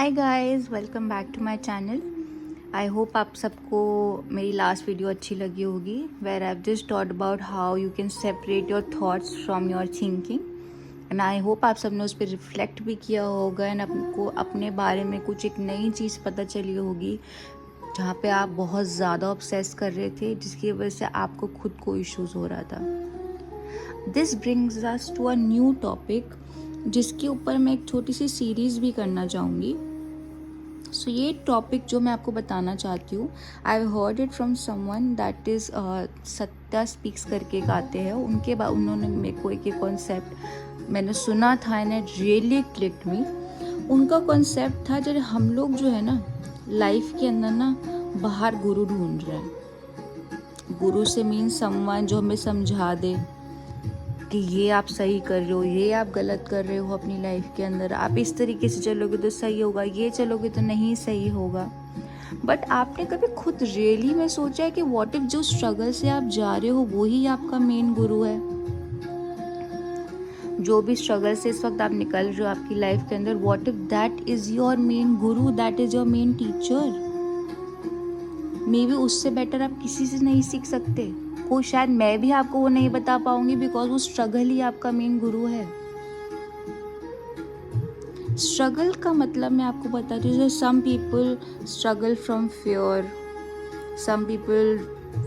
Hi guys, welcome back to my channel. I hope आप सबको मेरी लास्ट वीडियो अच्छी लगी होगी, where I just taught about how you can separate your thoughts from your thinking. And I hope आप सबने उस पर रिफ्लेक्ट भी किया होगा एंड आपको अपने बारे में कुछ एक नई चीज़ पता चली होगी जहाँ पे आप बहुत ज़्यादा ऑब्सेस कर रहे थे, जिसकी वजह से आपको खुद को इश्यूज़ हो रहा था। This brings us to a new topic, जिसके ऊपर मैं एक छोटी सी सीरीज़ भी करना चाहूँगी। सो ये टॉपिक जो मैं आपको बताना चाहती हूँ, I have heard it from someone that is Satya speaks करके एक आते हैं। उनके बाद उन्होंने मेरे को एक कॉन्सेप्ट मैंने सुना था एंड इट रियली क्लिक्ड मी। उनका कॉन्सेप्ट था, जब हम लोग जो है ना लाइफ के अंदर ना बाहर गुरु ढूंढ रहे हैं। गुरु से मीन समवन जो हमें समझा दे कि ये आप सही कर रहे हो, ये आप गलत कर रहे हो अपनी लाइफ के अंदर, आप इस तरीके से चलोगे तो सही होगा, ये चलोगे तो नहीं सही होगा। बट आपने कभी खुद रियली में सोचा है कि व्हाट इफ जो स्ट्रगल से आप जा रहे हो वो ही आपका मेन गुरु है? जो भी स्ट्रगल से इस वक्त आप निकल रहे हो आपकी लाइफ के अंदर, what if that is your main guru, that is your main teacher? Maybe उससे बेटर आप किसी से नहीं सीख सकते। वो शायद मैं भी आपको वो नहीं बता पाऊंगी, बिकॉज वो स्ट्रगल ही आपका मेन गुरु है। स्ट्रगल का मतलब मैं आपको बताती हूँ, some people struggle from fear, some people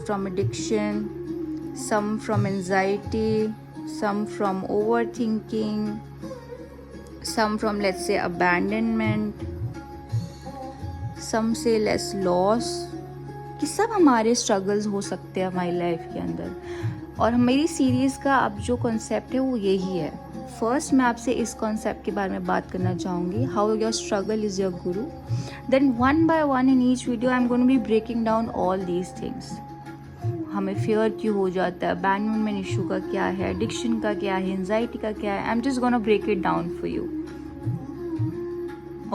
from addiction, some from anxiety, some from overthinking, some from let's say abandonment, some say less loss. कि सब हमारे स्ट्रगल्स हो सकते हैं हमारी लाइफ के अंदर। और मेरी सीरीज़ का अब जो कॉन्सेप्ट है वो यही है। फर्स्ट मैं आपसे इस कॉन्सेप्ट के बारे में बात करना चाहूँगी, how your struggle is your guru. Then one by one in each video I am going to be breaking down all these things. हमें फियर क्यों हो जाता है, अबैंडनमेंट इशू का क्या है, एडिक्शन का क्या है, एंजाइटी का क्या है। I am just gonna break it down for you.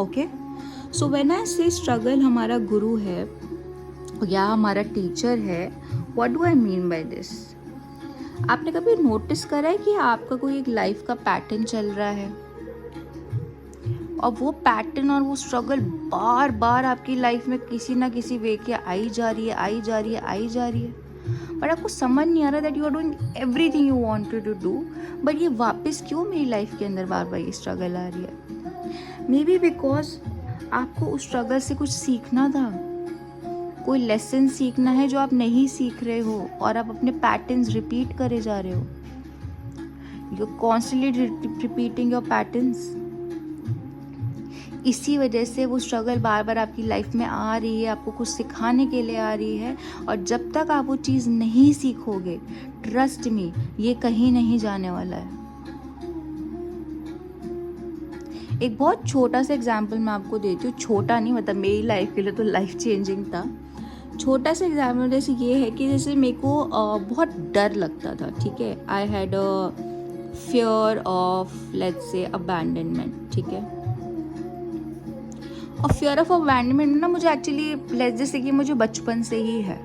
Okay, so when I say struggle हमारा गुरु है या हमारा टीचर है, what do I mean by this? आपने कभी नोटिस करा है कि आपका कोई एक लाइफ का पैटर्न चल रहा है और वो पैटर्न और वो स्ट्रगल बार बार आपकी लाइफ में किसी ना किसी वे के आई जा रही है, बट आपको समझ नहीं आ रहा that you are doing everything you wanted to do, but ये वापस क्यों मेरी लाइफ के अंदर बार बार ये स्ट्रगल आ रही है? मे बी बिकॉज आपको उस स्ट्रगल से कुछ सीखना था, कोई लेसन सीखना है जो आप नहीं सीख रहे हो और आप अपने पैटर्न्स रिपीट करे जा रहे हो। You are constantly repeating your patterns. इसी वजह से वो स्ट्रगल बार बार आपकी लाइफ में आ रही है, आपको कुछ सिखाने के लिए आ रही है। और जब तक आप वो चीज़ नहीं सीखोगे, ट्रस्ट मी, ये कहीं नहीं जाने वाला है। एक बहुत छोटा सा एग्जाम्पल मैं आपको देती हूँ, छोटा नहीं मतलब मेरी लाइफ के लिए तो लाइफ चेंजिंग था। छोटा सा एग्जाम्पल जैसे ये है कि जैसे मेरे को बहुत डर लगता था, ठीक है। I had a fear of let's say abandonment, ठीक है। और फियर ऑफ अबैंडनमेंट ना मुझे एक्चुअली जैसे कि मुझे बचपन से ही है,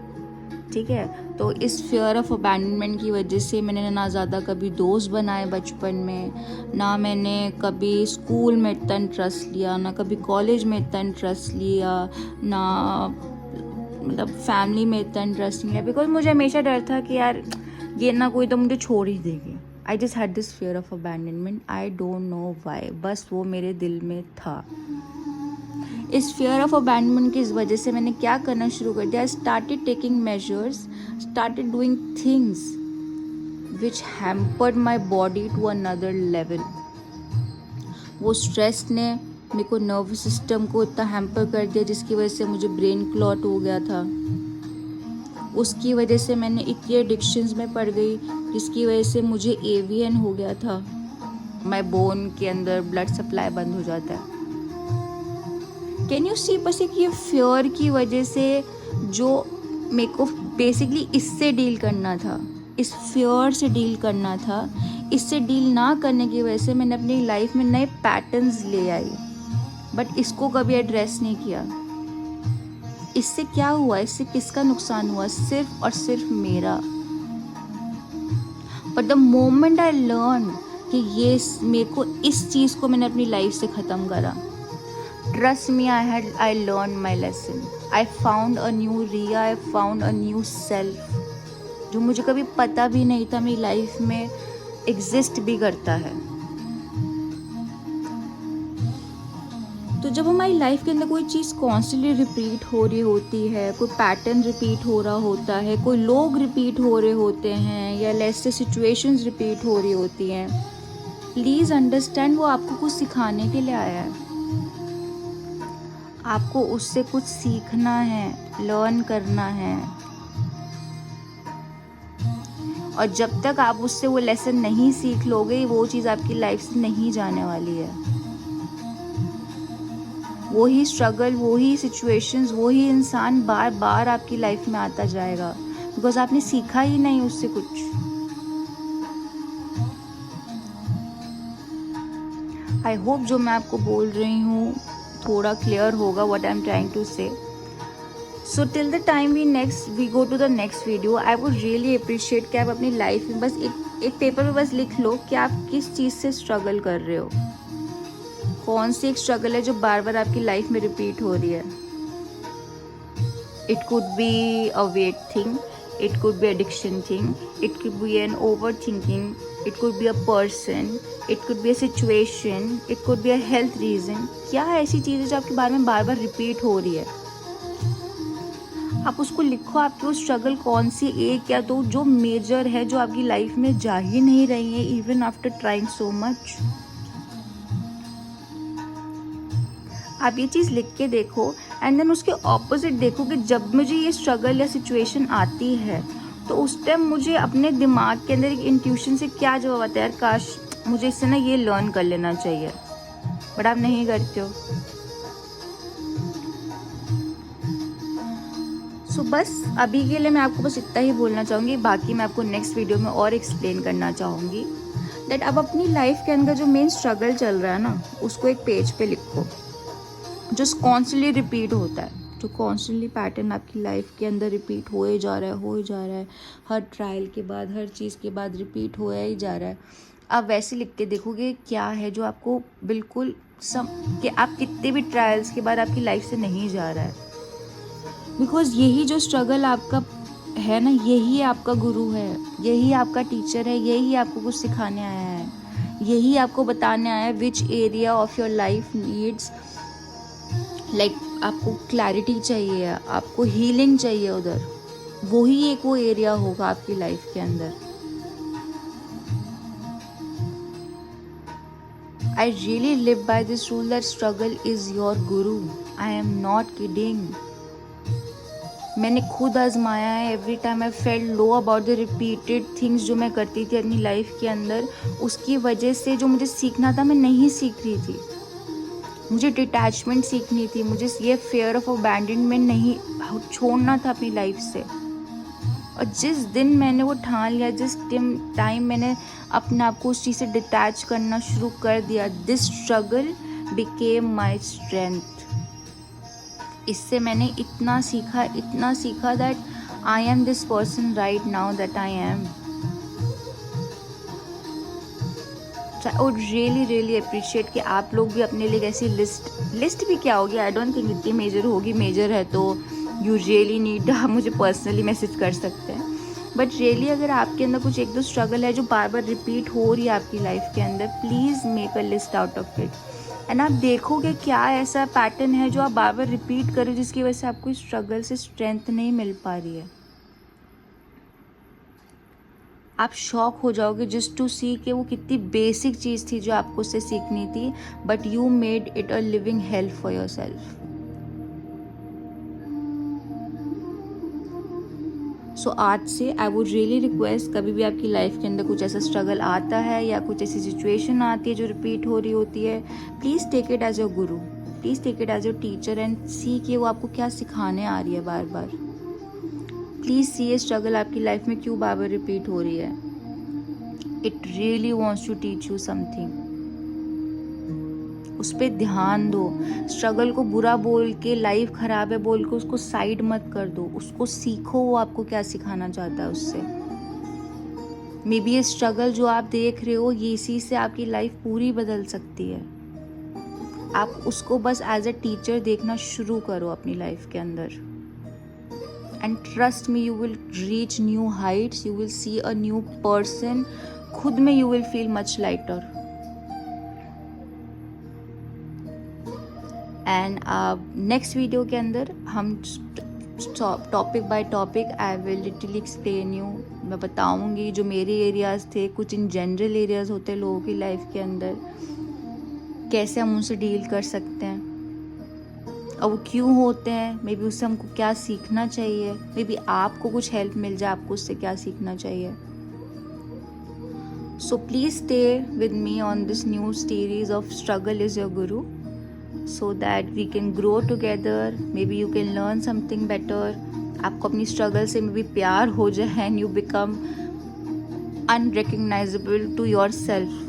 ठीक है। तो इस फियर ऑफ अबैंडनमेंट की वजह से मैंने ना ज़्यादा कभी दोस्त बनाए बचपन में, ना मैंने कभी स्कूल में इतना इंटरेस्ट लिया, ना कभी कॉलेज में इतना इंटरेस्ट लिया, ना मतलब फैमिली में इतना इंटरेस्ट नहीं है, बिकॉज मुझे हमेशा डर था कि यार ये ना कोई तो मुझे छोड़ ही देगी। I just had this fear of abandonment, I don't know why, बस वो मेरे दिल में था। इस फियर ऑफ अबैंडनमेंट की वजह से मैंने क्या करना शुरू कर दिया, I started taking measures, started doing things which hampered my body to another level. वो स्ट्रेस ने मेरे को नर्वस सिस्टम को इतना हैम्पर कर दिया, जिसकी वजह से मुझे ब्रेन क्लॉट हो गया था। उसकी वजह से मैंने इतनी एडिक्शंस में पड़ गई, जिसकी वजह से मुझे एवीएन हो गया था। माय बोन के अंदर ब्लड सप्लाई बंद हो जाता है। Can you see? बस एक ये फियर की वजह से जो मेरे को बेसिकली इससे डील करना था, इस फियर से डील करना था, इससे डील ना करने की वजह से मैंने अपनी लाइफ में नए पैटर्न्स ले आई, बट इसको कभी एड्रेस नहीं किया। इससे क्या हुआ, इससे किसका नुकसान हुआ? सिर्फ और सिर्फ मेरा। But the moment I learn कि ये मेरे को इस चीज़ को मैंने अपनी लाइफ से ख़त्म करा, Trust me, I learned my lesson. I found a new Riya, I found a new self, जो मुझे कभी पता भी नहीं था मेरी लाइफ में एग्जिस्ट भी करता है। तो जब हमारी लाइफ के अंदर कोई चीज़ कॉन्स्टेंटली रिपीट हो रही होती है, कोई पैटर्न रिपीट हो रहा होता है, कोई लोग रिपीट हो रहे होते हैं, या लेट्स से सिचुएशंस रिपीट हो रही होती हैं, प्लीज़ अंडरस्टैंड वो आपको कुछ सिखाने के लिए आया है। आपको उससे कुछ सीखना है, लर्न करना है, और जब तक आप उससे वो लेसन नहीं सीख लोगे, वो चीज़ आपकी लाइफ से नहीं जाने वाली है। वही स्ट्रगल, वही सिचुएशंस, वही इंसान बार बार आपकी लाइफ में आता जाएगा, बिकॉज आपने सीखा ही नहीं उससे कुछ। आई होप जो मैं आपको बोल रही हूँ थोड़ा क्लियर होगा, what I am trying to say. So till the time we go to the next video, I would really appreciate कि आप अपनी लाइफ में बस एक पेपर पे बस लिख लो कि आप किस चीज़ से स्ट्रगल कर रहे हो, कौन सी एक स्ट्रगल है जो बार बार आपकी लाइफ में रिपीट हो रही है। It could be a wait thing, it could be addiction thing, it could be an overthinking, it could be a person, it could be a situation, it could be a health reason। क्या है ऐसी चीज़ है जो आपके बारे में बार बार repeat हो रही है? आप उसको लिखो, आपकी वो स्ट्रगल कौन सी एक या दो जो मेजर है, जो आपकी लाइफ में जा ही नहीं रही है even after trying so much. आप ये चीज़ लिख के देखो एंड देन उसके ऑपोजिट देखो कि जब मुझे ये स्ट्रगल या सिचुएशन आती है तो उस टाइम मुझे अपने दिमाग के अंदर एक इंट्यूशन से क्या जवाब आता है, यार काश मुझे इससे ना ये लर्न कर लेना चाहिए, बट आप नहीं करते हो। सो बस अभी के लिए मैं आपको बस इतना ही बोलना चाहूँगी, बाकी मैं आपको नेक्स्ट वीडियो में और एक्सप्लेन करना चाहूँगी दैट अब अपनी लाइफ के अंदर जो मेन स्ट्रगल चल रहा है ना, उसको एक पेज पे लिखो, जो कॉन्स्टेंटली रिपीट होता है, जो कॉन्स्टेंटली पैटर्न आपकी लाइफ के अंदर रिपीट होए जा रहा है, हर ट्रायल के बाद, हर चीज़ के बाद रिपीट होया ही जा रहा है। आप वैसे लिख के देखोगे क्या है जो आपको बिल्कुल कि आप कितने भी ट्रायल्स के बाद आपकी लाइफ से नहीं जा रहा है, बिकॉज यही जो स्ट्रगल आपका है ना, यही आपका गुरु है, यही आपका टीचर है, यही आपको कुछ सिखाने आया है, यही आपको बताने आया है which area of your life needs like आपको क्लैरिटी चाहिए, आपको हीलिंग चाहिए उधर, वही एक वो एरिया होगा आपकी लाइफ के अंदर। I really live by this rule that struggle is your guru. I am not kidding. मैंने खुद आजमाया है। Every time I felt low about the repeated things जो मैं करती थी अपनी लाइफ के अंदर, उसकी वजह से जो मुझे सीखना था मैं नहीं सीख रही थी। मुझे डिटैचमेंट सीखनी थी, मुझे ये फेयर ऑफ अबैंडनमेंट नहीं छोड़ना था अपनी लाइफ से। और जिस दिन मैंने वो ठान लिया, जिस टाइम मैंने अपने आप को उस चीज़ से डिटैच करना शुरू कर दिया, this struggle became my strength. इससे मैंने इतना सीखा that I am this person right now that I am. I would really appreciate कि आप लोग भी अपने लिए ऐसी लिस्ट भी क्या होगी, आई डोंट थिंक इतनी मेजर होगी। मेजर है तो यू रियली नीड, आप मुझे पर्सनली मैसेज कर सकते हैं। बट रियली अगर आपके अंदर कुछ एक दो स्ट्रगल है जो बार बार रिपीट हो रही है आपकी लाइफ के अंदर, please make a list out of it and आप देखोगे क्या ऐसा पैटर्न है जो आप बार बार रिपीट करो जिसकी वजह से आपको इस स्ट्रगल से स्ट्रेंथ नहीं मिल पा रही है। आप शॉक हो जाओगे जस्ट टू सी कि वो कितनी बेसिक चीज़ थी जो आपको उससे सीखनी थी, but you made it a living help for yourself. So आज से आई वुड रियली रिक्वेस्ट, कभी भी आपकी लाइफ के अंदर कुछ ऐसा स्ट्रगल आता है या कुछ ऐसी सिचुएशन आती है जो रिपीट हो रही होती है, please take it as your guru, please take it as your teacher and see कि वो आपको क्या सिखाने आ रही है बार बार। प्लीज़ सी ये स्ट्रगल आपकी लाइफ में क्यों बार बार रिपीट हो रही है। It really wants to teach you something. उस पर ध्यान दो। स्ट्रगल को बुरा बोल के, लाइफ खराब है बोल के उसको साइड मत कर दो, उसको सीखो वो आपको क्या सिखाना चाहता है उससे। मे बी ये स्ट्रगल जो आप देख रहे हो, ये इसी से आपकी लाइफ पूरी बदल सकती है। आप उसको बस एज अ टीचर देखना शुरू करो अपनी लाइफ के अंदर, and trust me, you will reach new Heights, you will see a new person, खुद में you will feel much lighter. And next video के अंदर हम topic by topic I will literally explain you, मैं बताऊंगी जो मेरे एरियाज़ थे, कुछ इन जनरल एरियाज़ होते हैं लोगों की लाइफ के अंदर, कैसे हम उनसे डील कर सकते हैं और वो क्यों होते हैं, मे बी उससे हमको क्या सीखना चाहिए, मे बी आपको कुछ हेल्प मिल जाए, आपको उससे क्या सीखना चाहिए। So please stay with me on this new series of struggle is your Guru, so that we can grow together, maybe you can learn something better, आपको अपनी struggle से maybe प्यार हो जाए and you become unrecognizable to yourself.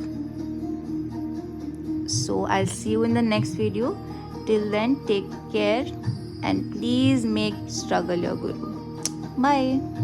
So I'll see you in the next video. Till then, take care and please make struggle your guru. Bye.